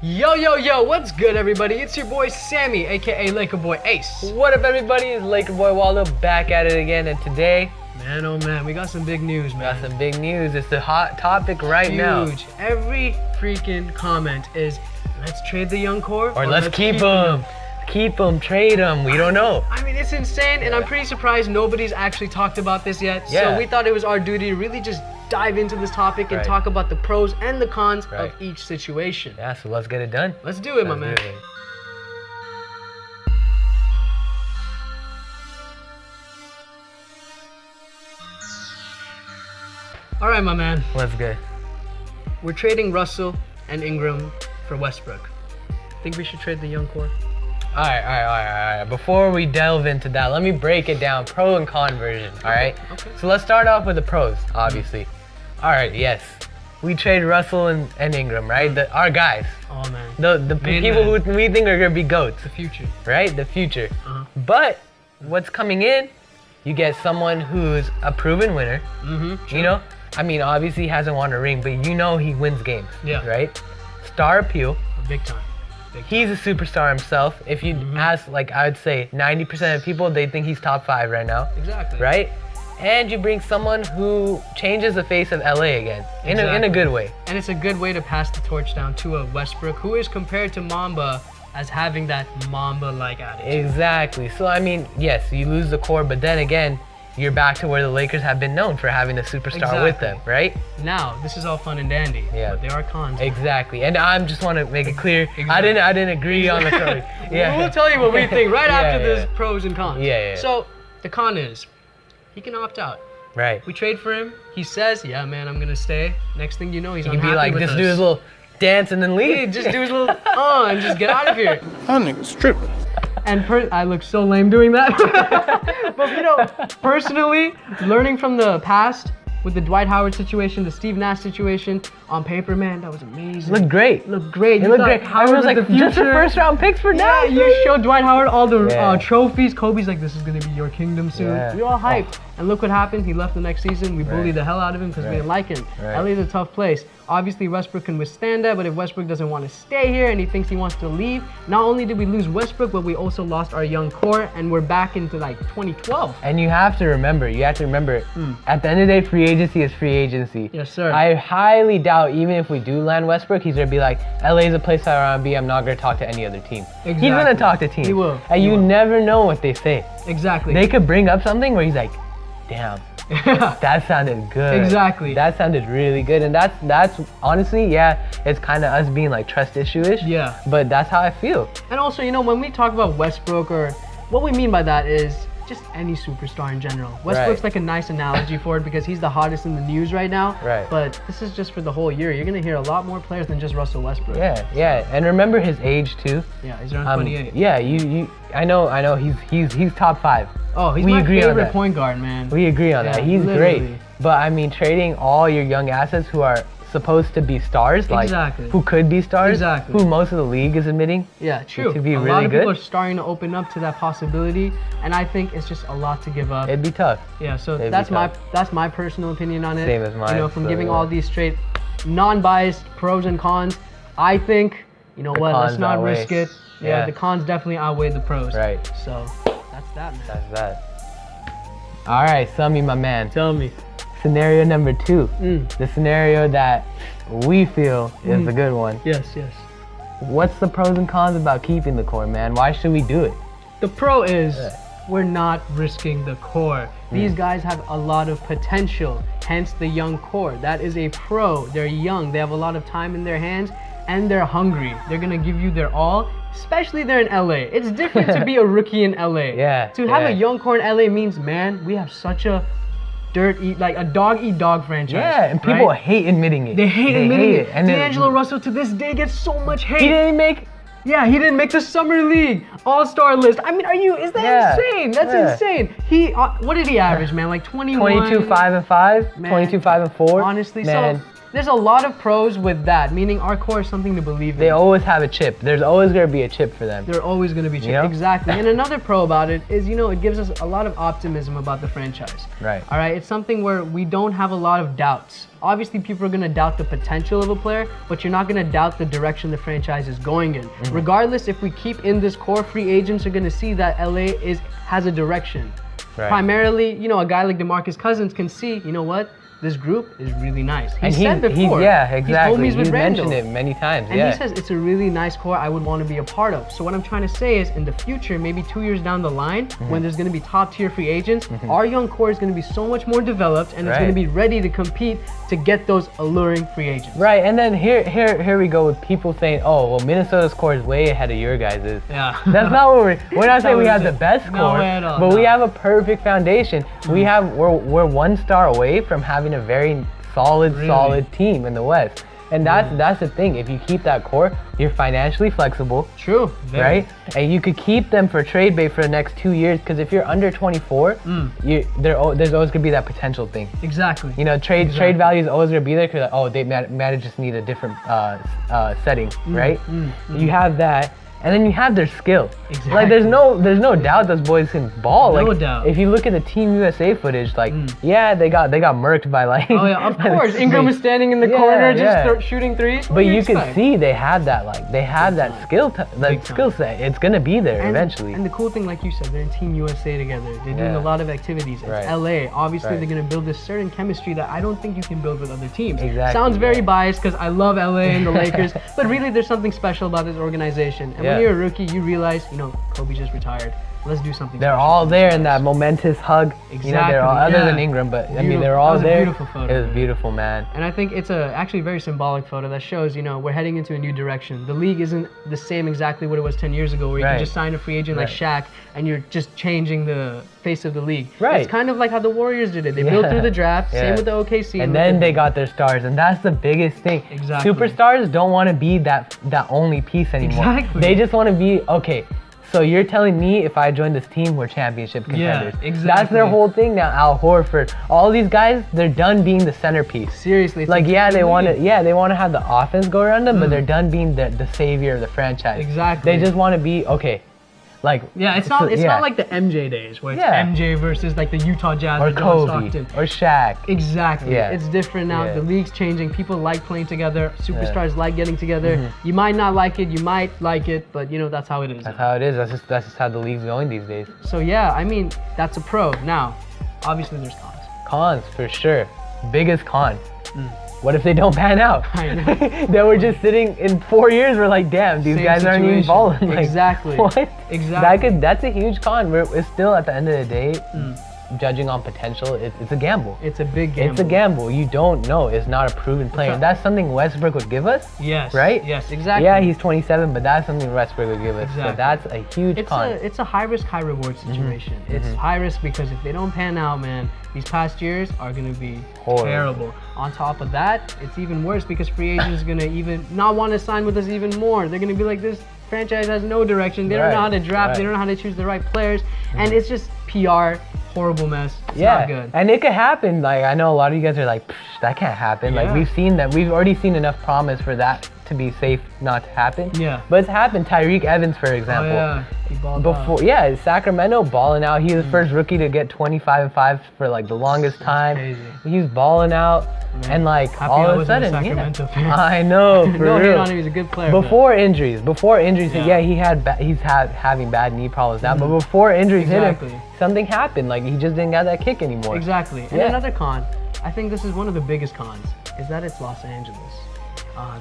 Yo, what's good, everybody? It's your boy Sammy, aka Laker Boy Ace. What up, everybody? It's Laker Boy Waldo back at it again, and today, Man, oh man, we got some big news, man. got some big news. It's the hot topic right now. Huge. Every freaking comment is, let's trade the young core Or let's keep them. Keep them, trade them. We don't know. I mean, it's insane, and I'm pretty surprised nobody's actually talked about this yet. Yeah. So we thought it was our duty to really just dive into this topic and Right. talk about the pros and the cons Right. of each situation. Yeah, so let's get it done. Let's do it, my man. Let's do it. All right, my man. Let's go. We're trading Russell and Ingram for Westbrook. Think we should trade the young core? All right. Before we delve into that, let me break it down, pro and con version, all right? Okay. So let's start off with the pros, obviously. All right, yes. We trade Russell and Ingram, right? Our guys. Oh man. The Main people man. who we think are gonna be GOATs, The future. right? The future. Uh-huh. But what's coming in, you get someone who's a proven winner. Mm-hmm. You know, I mean, obviously he hasn't won a ring, but you know he wins games. Yeah. Right? Star appeal. Big time. He's a superstar himself. If you ask, like, I would say 90% of people, they think he's top 5 right now. Exactly. Right? And you bring someone who changes the face of LA again in a Exactly. good way. And it's a good way to pass the torch down to a Westbrook, who is compared to Mamba as having that Mamba-like attitude. Exactly. So I mean, yes, you lose the core, but then again, you're back to where the Lakers have been known for having a superstar with them, right? Now, this is all fun and dandy, Yeah. but there are cons. Exactly. And I just want to make it clear, Exactly. I didn't agree on the code. Yeah. We'll tell you what we think right Yeah, after yeah. this pros and cons. Yeah. So, the con is, he can opt out. Right. We trade for him. He says, yeah, man, I'm going to stay. Next thing you know, he's You can unhappy be like, with just us. do his little dance and then Yeah, leave. just do his little, and just get out of here. That nigga's tripping. And I look so lame doing that. But you know, personally, learning from the past with the Dwight Howard situation, the Steve Nash situation, on paper, man, that was amazing. Looked great. Looked great. It You looked thought great. Howard Everyone was was like, the just the future. first round picks for now. Yeah, you showed Dwight Howard all the Yeah. trophies. Kobe's like, this is gonna be your kingdom soon. Yeah. We all hyped. And look what happened. He left the next season. We bullied the hell out of him because we Right. didn't like him. Right. LA's a tough place. Obviously, Westbrook can withstand that, but if Westbrook doesn't want to stay here and he thinks he wants to leave, not only did we lose Westbrook, but we also lost our young core, and we're back into like 2012. And you have to remember, at the end of the day, free agency is free agency. Yes, sir. I highly doubt, even if we do land Westbrook, he's gonna be like, LA's a place I wanna be, I'm not gonna talk to any other team. He's gonna Exactly. talk to teams. He will. And He you will. never know what they say. Exactly. They could bring up something where he's like, damn, that sounded good. Exactly. That sounded really good. And that's honestly, yeah, it's kind of us being like trust issue-ish. Yeah. But that's how I feel. And also, you know, when we talk about Westbrook, or what we mean by that is just any superstar in general. Westbrook's Right. like a nice analogy for it because he's the hottest in the news right now. Right. But this is just for the whole year. You're gonna hear a lot more players than just Russell Westbrook. Yeah. And remember his age too. Yeah, he's around 28. Yeah, I know he's top 5. Oh, he's We my agree on favorite that. point guard, man. We agree on Yeah, that. He's literally. great. But I mean, trading all your young assets who are supposed to be stars, like Exactly. who could be stars, Exactly. who most of the league is admitting. Yeah, true. to be a really lot of people are good. starting to open up to that possibility, and I think it's just a lot to give up. It'd be tough. Yeah, so It'd be that's tough. that's my personal opinion on it. Same as mine, You know, from so, giving yeah. all these straight, non-biased pros and cons, I think, you know what, let's cons not outweigh. risk it. Yeah, the cons definitely outweigh the pros. Right. So that's that, man. That's that. All right, Sami, my man. Tell me. Scenario number 2. The scenario that we feel is a good one. Yes. What's the pros and cons about keeping the core, man? Why should we do it? The pro is we're not risking the core. These guys have a lot of potential, hence the young core. That is a pro. They're young, they have a lot of time in their hands, and they're hungry. They're gonna give you their all, especially they're in LA. It's different to be a rookie in LA. Yeah, To have yeah. a young core in LA means, man, we have such a like a dog-eat-dog franchise. Yeah, and people right? hate admitting it. They hate admitting it. And then- D'Angelo Russell to this day gets so much hate. he didn't make. Yeah, he didn't make the summer league all-star list. I mean, is that Yeah, insane? That's yeah. insane. He, what did he average, man? Like 21? 22, 5 and 5. Man, 22, 5 and 4. Honestly, man. so there's a lot of pros with that, meaning our core is something to believe in. They always have a chip. There's always going to be a chip for them. They're always going to be chipped. You know? Exactly. And another pro about it is, it gives us a lot of optimism about the franchise. Right. All right. It's something where we don't have a lot of doubts. Obviously, people are going to doubt the potential of a player, but you're not going to doubt the direction the franchise is going in. Regardless, if we keep in this core, free agents are going to see that LA has a direction. Right. Primarily, a guy like DeMarcus Cousins can see, what? This group is really nice. He And said before. yeah, exactly. He's homies with He's Randall. mentioned it many times. And he says it's a really nice core I would want to be a part of. So what I'm trying to say is, in the future, maybe 2 years down the line, when there's going to be top tier free agents, our young core is going to be so much more developed, and it's going to be ready to compete to get those alluring free agents. Right, and then here we go with people saying, oh, well, Minnesota's core is way ahead of your guys'. Yeah. That's not what we're not saying we have the best No core, way at all, but no. we have a perfect foundation. We're 1 star away from having a very solid team in the West. And that's the thing. If you keep that core, you're financially flexible. True. Very. Right? And you could keep them for trade bait for the next 2 years, because if you're under 24, there's always going to be that potential thing. Exactly. Trade value is always going to be there, because they might just need a different setting, right? You have that. And then you have their skill. Exactly. Like there's no doubt those boys can ball. No like, doubt. If you look at the Team USA footage, like they got murked by like. Oh yeah, of course. Ingram was standing in the corner just shooting threes. But you can see they had that skill set. It's gonna be there eventually. And the cool thing, like you said, they're in Team USA together. They're doing a lot of activities. It's LA. Obviously, they're gonna build this certain chemistry that I don't think you can build with other teams. Exactly. Sounds very biased because I love LA and the Lakers, but really, there's something special about this organization. And when you're a rookie, you realize, Kobe just retired. Let's do something. They're all there in that momentous hug. Exactly. They're all, other than Ingram, but I mean, they're all there. That was a beautiful photo. It was beautiful, man. And I think it's actually a very symbolic photo that shows, we're heading into a new direction. The league isn't the same exactly what it was 10 years ago, where you can just sign a free agent like Shaq and you're just changing the face of the league. Right. It's kind of like how the Warriors did it. They built through the draft, same with the OKC. And then they got their stars, and that's the biggest thing. Exactly. Superstars don't want to be that only piece anymore. Exactly. They just want to be, okay, so you're telling me if I join this team, we're championship contenders. Yeah, exactly. That's their whole thing now. Al Horford, all these guys, they're done being the centerpiece. Seriously. Like, they want to have the offense go around them, but they're done being the savior of the franchise. Exactly. They just want to be, okay, like... Yeah, it's not like the MJ days, where it's MJ versus like the Utah Jazz or John Kobe, Stockton. or Shaq. Exactly. Yeah. It's different now. Yeah. The league's changing. People like playing together. Superstars like getting together. You might not like it. You might like it, but that's how it is. That's how it is. That's just how the league's going these days. So yeah, I mean, that's a pro. Now, obviously there's cons. Cons, for sure. Biggest con. What if they don't pan out? I know. Then we're just sitting in 4 years, we're like, damn, these guys aren't even balling. Like, Exactly. What? Exactly. That's a huge con. It's still, at the end of the day, judging on potential, it's a gamble. It's a big gamble. It's a gamble. You don't know. It's not a proven player. And that's something Westbrook would give us. Yes. Right? Yes, exactly. Yeah, he's 27, but that's something Westbrook would give us. Exactly. So that's a huge con. It's a high risk, high reward situation. It's high risk because if they don't pan out, man, these past years are gonna be terrible. On top of that, it's even worse because free agents are gonna even not want to sign with us even more. They're gonna be like, this franchise has no direction. They don't know how to draft. They don't know how to choose the right players, and it's just PR. Horrible mess. It's not good. And it could happen. Like, I know a lot of you guys are like, that can't happen. Like, we've seen that. We've already seen enough promise for that to be safe not to happen. Yeah. But it's happened. Tyreek Evans, for example. Oh, yeah. He balled Before, out. Sacramento balling out. He was the first rookie to get 25 and 5 for like the longest time. Crazy. He was balling out, and like Happy all I of a wasn't a sudden, Sacramento fan. I know, for no real. hate on him. He's a good player. Before injuries, he's having bad knee problems now. But before injuries hit him, something happened. Like, he just didn't get that kick anymore. Exactly. And another con, I think this is one of the biggest cons, is that it's Los Angeles.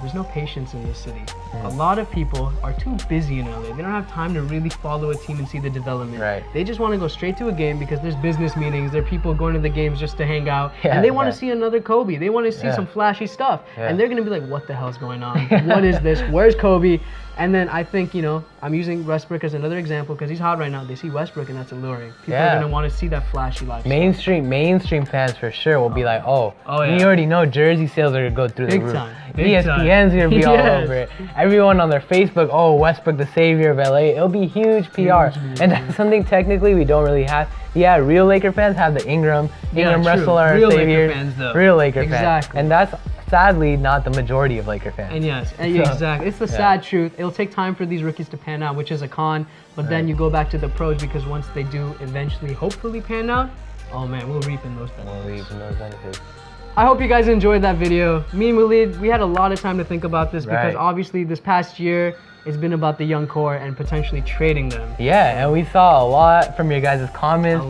There's no patience in this city. A lot of people are too busy in LA. They don't have time to really follow a team and see the development. Right. They just want to go straight to a game because there's business meetings. There are people going to the games just to hang out. And they want to see another Kobe. They want to see some flashy stuff. And they're going to be like, what the hell's going on? What is this? Where's Kobe? And then I think, I'm using Westbrook as another example because he's hot right now. They see Westbrook and that's alluring. People are going to want to see that flashy life. Mainstream fans for sure will be like, we already know jersey sales are going to go through the roof. ESPN's going to be all over it. Everyone on their Facebook, Westbrook, the savior of LA. It'll be huge PR. And that's something technically we don't really have. Yeah, real Laker fans have the Ingram Russell are our savior. Laker fans, though. Real Laker fans. Exactly. And that's sadly not the majority of Laker fans. And yes, exactly. It's the sad truth. It'll take time for these rookies to pan out, which is a con. But then you go back to the pros because once they do eventually, hopefully pan out, oh man, we'll reap in those benefits. I hope you guys enjoyed that video. Me and Waleed, we had a lot of time to think about this because obviously this past year, it's been about the young core and potentially trading them. Yeah, and we saw a lot from your guys' comments.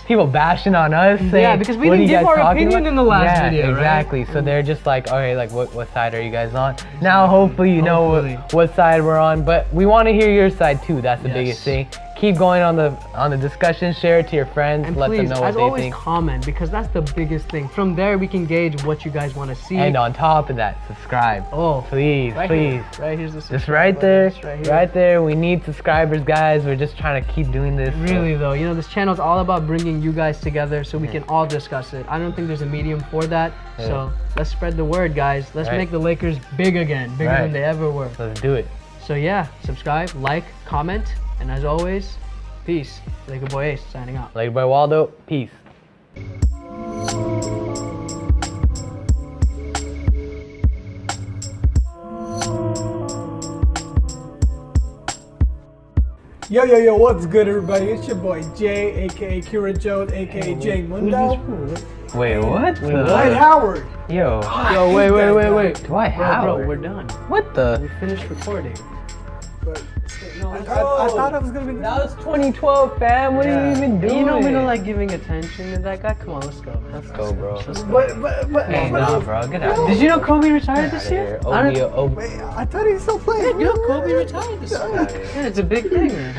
People bashing on us, saying, because we didn't give our opinion in the last video, exactly. Right? So they're just like, okay, like what side are you guys on? Now hopefully you know what side we're on, but we want to hear your side too. That's the biggest thing. Keep going on the discussion, share it to your friends, and let please, them know what as they always, think. comment because that's the biggest thing. From there, we can gauge what you guys want to see. And on top of that, subscribe. Oh, please. Right here's the subscribe just right there, button, right there. We need subscribers, guys. We're just trying to keep doing this. Really though, you know, this channel is all about bringing you guys together so we can all discuss it. I don't think there's a medium for that. So let's spread the word, guys. Let's make the Lakers big again, bigger than they ever were. Let's do it. So yeah, subscribe, like, comment, and as always, peace. Laker Boy Ace signing out. Laker Boy Waldo, peace. Yo, what's good, everybody? It's your boy Jay, aka Kira Jones, aka Jay Mundo. Wait, what? Dwight Howard. Yo, wait. Dwight Howard. Bro, we're done. What the? We finished recording. But I thought I was gonna be. That was 2012, fam. What are you even doing? You know we don't like giving attention to that guy. Come on, let's go, man. Let's go, bro. But Hey, nah, bro. Get out. Did you know Kobe retired this year? Wait, I thought he was still playing. You know Kobe retired this year. Yeah, it's a big thing, man.